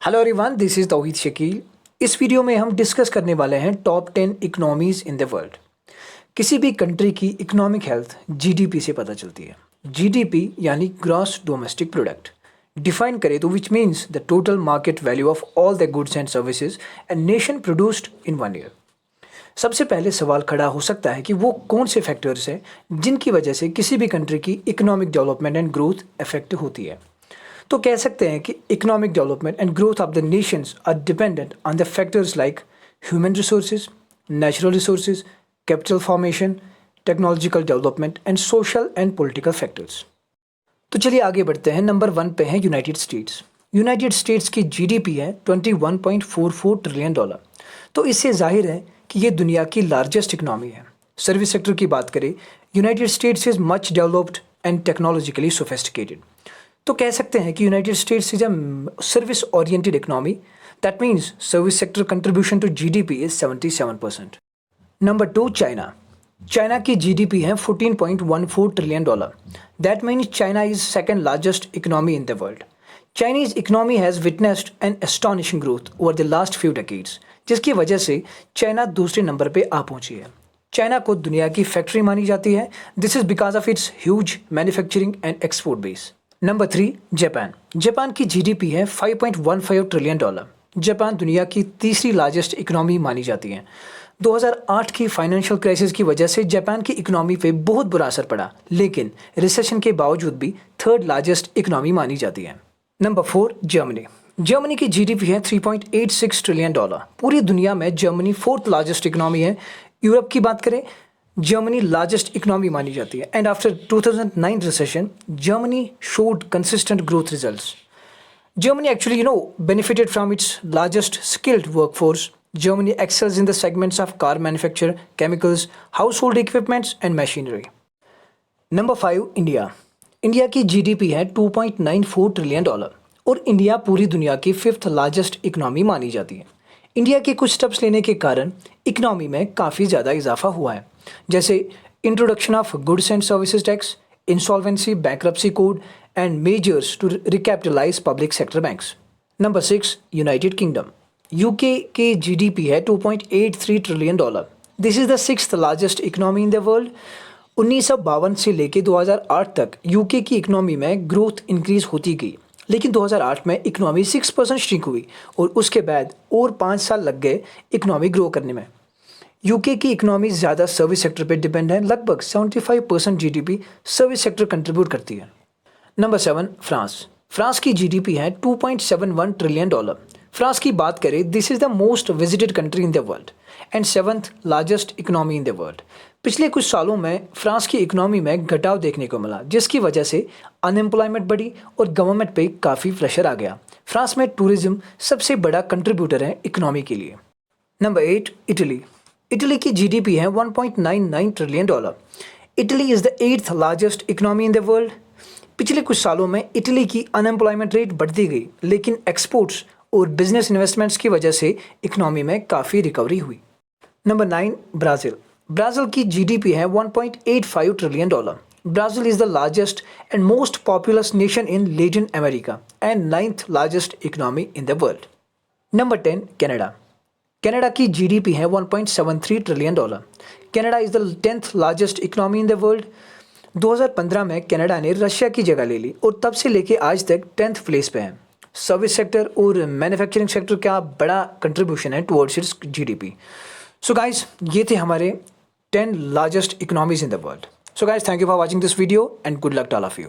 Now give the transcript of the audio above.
Hello everyone, this is तौहीद शकील। इस video में हम डिस्कस करने वाले हैं top 10 economies in the world. किसी भी कंट्री की इकोनॉमिक हेल्थ जीडीपी से पता चलती है। जीडीपी यानी ग्रॉस डोमेस्टिक प्रोडक्ट डिफाइन करें तो which means the total market value of all the goods and services and nation produced in one year. सबसे पहले सवाल खड़ा हो सकता है कि वो कौन से फैक्टर्स हैं जिनकी वजह से किसी भी कंट्री की economic development and growth effect होती है। तो कह सकते हैं कि economic development and growth of the nations are dependent on the factors like human resources, natural resources, capital formation, technological development and social and political factors. तो चलिए आगे बढ़ते हैं। नंबर 1 पे है यूनाइटेड स्टेट्स। यूनाइटेड स्टेट्स की GDP है $21.44 trillion. तो इससे जाहिर है कि ये दुनिया की लार्जेस्ट इकनॉमी है। सर्विस सेक्टर की बात करें, United States is much developed and technologically sophisticated. तो कह सकते हैं कि United States is a service oriented economy. That means service sector contribution to GDP is 77%। Number 2, China. China की जीडीपी है $14.14 trillion. That means China is second largest economy in the world. Chinese economy has witnessed an astonishing growth over the last few decades, जिसकी वजह से China दूसरे number पे आ पहुंची है। China को दुनिया की फैक्ट्री मानी जाती है। This is because of its huge manufacturing and export base. Number 3, Japan. Japan की जीडीपी है $5.15 ट्रिलियन। जापान दुनिया की तीसरी लार्जेस्ट इकोनॉमी मानी जाती है। 2008 की फाइनेंशियल क्राइसिस की वजह से जापान की इकोनॉमी पे बहुत बुरा असर पड़ा, लेकिन रिसेशन के बावजूद भी थर्ड लार्जेस्ट इकोनॉमी मानी जाती है। Number 4, Germany. जर्मनी की जीडीपी है $3.86 ट्रिलियन। पूरी दुनिया में जर्मनी फोर्थ लार्जेस्ट इकोनॉमी है। यूरोप की बात करें, जर्मनी लार्जेस्ट इकोनॉमी मानी जाती है। And after 2009 recession, Germany showed consistent growth results. Germany actually, benefited from its largest skilled workforce. Germany excels in the segments of car manufacture, chemicals, household equipments, and machinery. Number 5, India. India की GDP है $2.94 trillion और India पूरी दुनिया की fifth largest economy मानी जाती है। India के कुछ स्टेप्स लेने के कारण इकोनॉमी में काफ़ी ज़्यादा इजाफा हुआ है, जैसे introduction of goods and services tax, insolvency bankruptcy code and measures to recapitalise public sector banks. Number 6, United Kingdom. UK की जीडीपी है $2.83 trillion. This is the sixth largest economy in the world. 1952 से लेकर 2008 तक UK की economy में growth increase होती गई, लेकिन 2008 में इकोनॉमी 6% श्रिंक हुई और उसके बाद और 5 साल लग गए इकोनॉमी ग्रो करने में। यूके की इकोनॉमी ज़्यादा सर्विस सेक्टर पे डिपेंड है। लगभग 75% जीडीपी सर्विस सेक्टर कंट्रीब्यूट करती है। Number 7, France. फ्रांस की जीडीपी है $2.71 ट्रिलियन। फ्रांस की बात करें, this is the most visited country in the world and 7th largest economy in the world. पिछले कुछ सालों में फ्रांस की इकोनॉमी में घटाव देखने को मिला, जिसकी वजह से अनएम्प्लॉयमेंट बढ़ी और गवर्नमेंट पे काफ़ी प्रेशर आ गया। फ्रांस में टूरिज्म सबसे बड़ा कंट्रीब्यूटर है इकोनॉमी के लिए। Number 8, Italy. इटली की जीडीपी है $1.99 trillion. Italy is the 8th largest economy in the world. पिछले कुछ सालों में इटली की अनएम्प्लॉयमेंट रेट बढ़ती गई, लेकिन एक्सपोर्ट्स और बिजनेस इन्वेस्टमेंट्स की वजह से इकोनॉमी में काफ़ी रिकवरी हुई। Number 9, Brazil. ब्राज़ील की जीडीपी है $1.85 trillion. Brazil is the largest and most populous nation in Latin America and 9th largest economy in the world. Number 10, Canada. Canada की जीडीपी है $1.73 trillion. Canada is the 10th largest economy in the world. 2015 में Canada ने Russia की जगह ले ली और तब से लेके आज तक 10th प्लेस पे है। सर्विस सेक्टर और मैन्युफैक्चरिंग सेक्टर का बड़ा कंट्रीब्यूशन है towards its GDP. So guys, ये थे हमारे 10 largest economies in the world. So guys, thank you for watching this video and good luck to all of you.